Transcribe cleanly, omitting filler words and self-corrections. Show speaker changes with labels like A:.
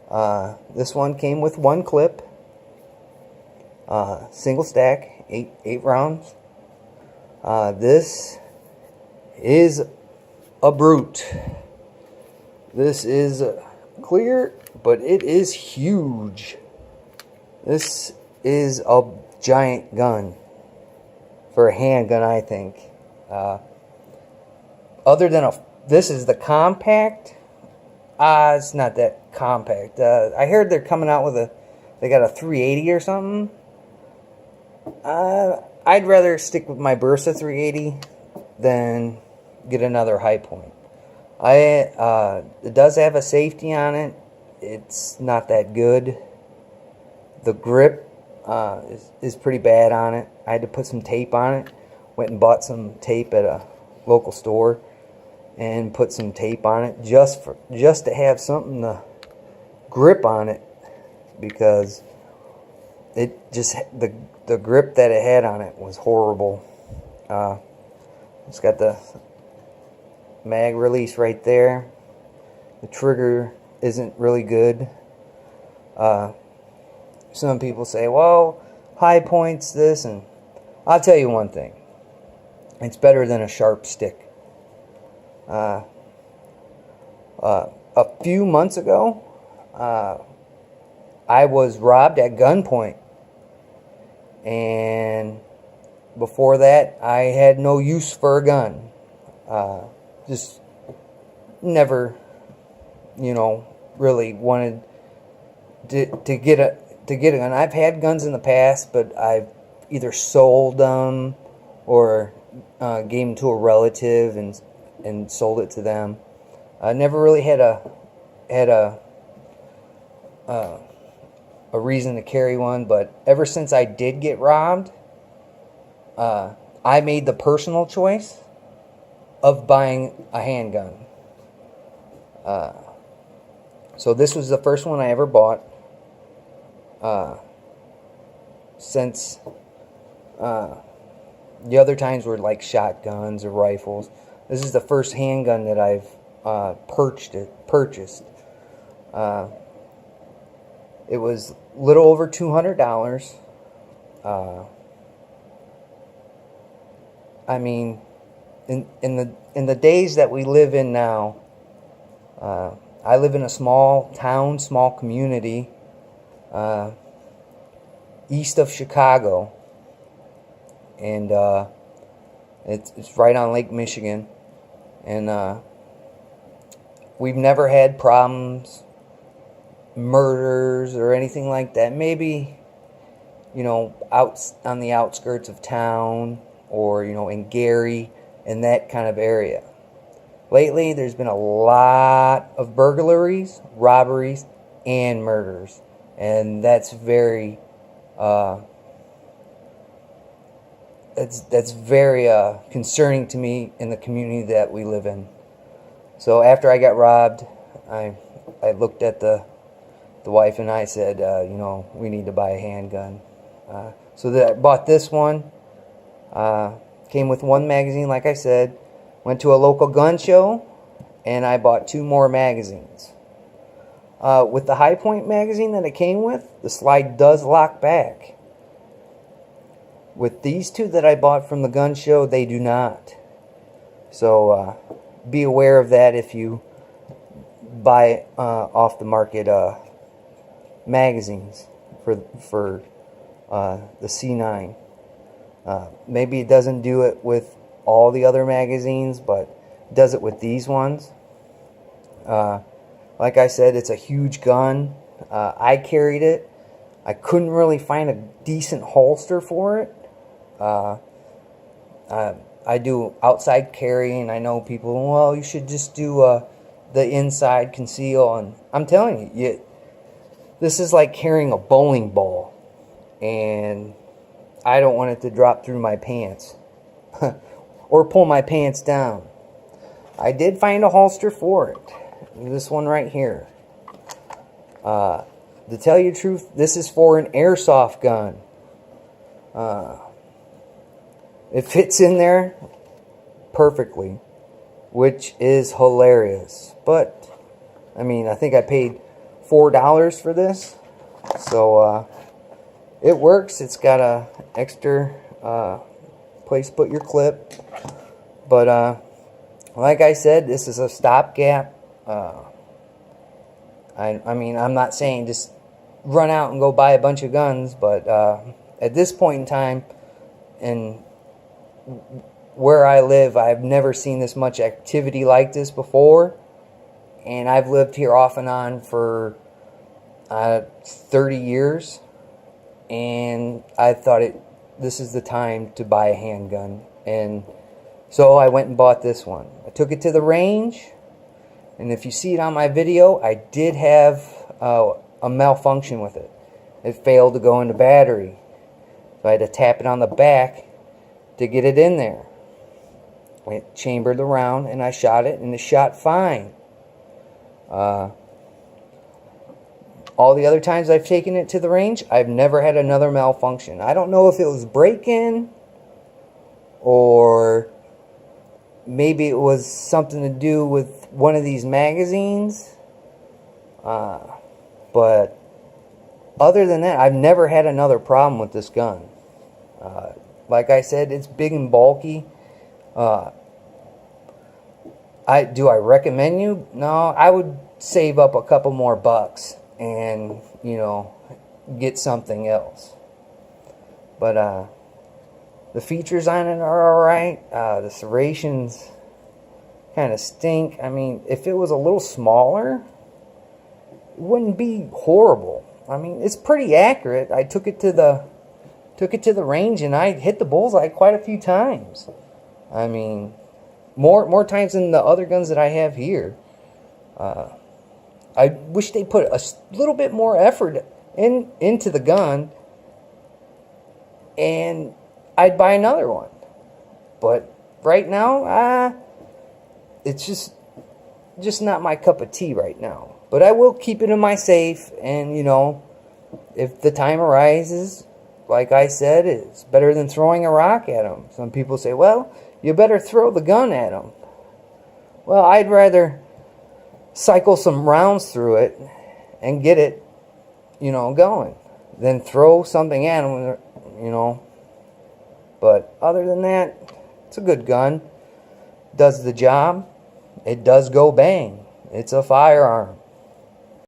A: This one came with one clip, single stack, eight rounds. This is a brute. This is clear, but it is huge. This is a giant gun for a handgun, I think. Other than this is the compact. It's not that compact. I heard they're coming out with they got a 380 or something. I'd rather stick with my Bersa 380 than get another Hi-Point. It does have a safety on it. It's not that good. The grip is pretty bad on it. I had to put some tape on it. Went and bought some tape at a local store and put some tape on it just to have something to grip on it, because it just the grip that it had on it was horrible. It's got the mag release right there. The trigger isn't really good. Some people say, well, Hi-Point's this, and I'll tell you one thing. It's better than a sharp stick. A few months ago, I was robbed at gunpoint. And before that, I had no use for a gun. Just never, really wanted to get a gun. I've had guns in the past, but I've either sold them or gave them to a relative and sold it to them. I never really had a reason to carry one, but ever since I did get robbed, I made the personal choice of buying a handgun. So this was the first one I ever bought. Since the other times were like shotguns or rifles. This is the first handgun that I've purchased. It was a little over $200. I mean, in the days that we live in now, I live in a small town, small community, east of Chicago, and it's right on Lake Michigan, and we've never had problems, murders or anything like that. Maybe, out on the outskirts of town, or in Gary, in that kind of area. Lately, there's been a lot of burglaries, robberies, and murders, and that's very concerning to me in the community that we live in. So after I got robbed, I looked at the wife and I said, we need to buy a handgun. So I bought this one. Came with one magazine, like I said. Went to a local gun show, and I bought 2 more magazines. With the Hi-Point magazine that it came with, the slide does lock back. With these 2 that I bought from the gun show, they do not. So be aware of that if you buy off the market magazines for the C9. Maybe it doesn't do it with all the other magazines, but it does it with these ones. Like I said, it's a huge gun. I carried it. I couldn't really find a decent holster for it. I do outside carry, and I know people, well, you should just do the inside conceal. And I'm telling you, this is like carrying a bowling ball, and I don't want it to drop through my pants or pull my pants down. I did find a holster for it. This one right here. To tell you the truth, this is for an airsoft gun. It fits in there perfectly, which is hilarious. But, I mean, I think I paid $4 for this. So it works. It's got a extra place to put your clip. But like I said, this is a stopgap. I mean, I'm not saying just run out and go buy a bunch of guns, but at this point in time, and where I live, I've never seen this much activity like this before. And I've lived here off and on for 30 years. And I thought this is the time to buy a handgun. And so I went and bought this one. I took it to the range. And if you see it on my video, I did have a malfunction with it. It failed to go into battery. So I had to tap it on the back to get it in there. It chambered the round and I shot it, and it shot fine. All the other times I've taken it to the range, I've never had another malfunction. I don't know if it was break-in or maybe it was something to do with one of these magazines. But other than that, I've never had another problem with this gun. Like I said, it's big and bulky. Do I recommend you? No, I would save up a couple more bucks and, you know, get something else. But the features on it are alright. The serrations kind of stink. I mean, if it was a little smaller, it wouldn't be horrible. I mean, it's pretty accurate. I took it to the range and I hit the bullseye quite a few times. I mean, more times than the other guns that I have here. I wish they put a little bit more effort into the gun, and I'd buy another one. But right now, it's just not my cup of tea right now. But I will keep it in my safe, and you know, if the time arises, like I said, it's better than throwing a rock at them. Some people say, well, you better throw the gun at them. Well, I'd rather cycle some rounds through it and get it, you know, going than throw something at them, you know. But other than that, it's a good gun. Does the job. It does go bang. It's a firearm.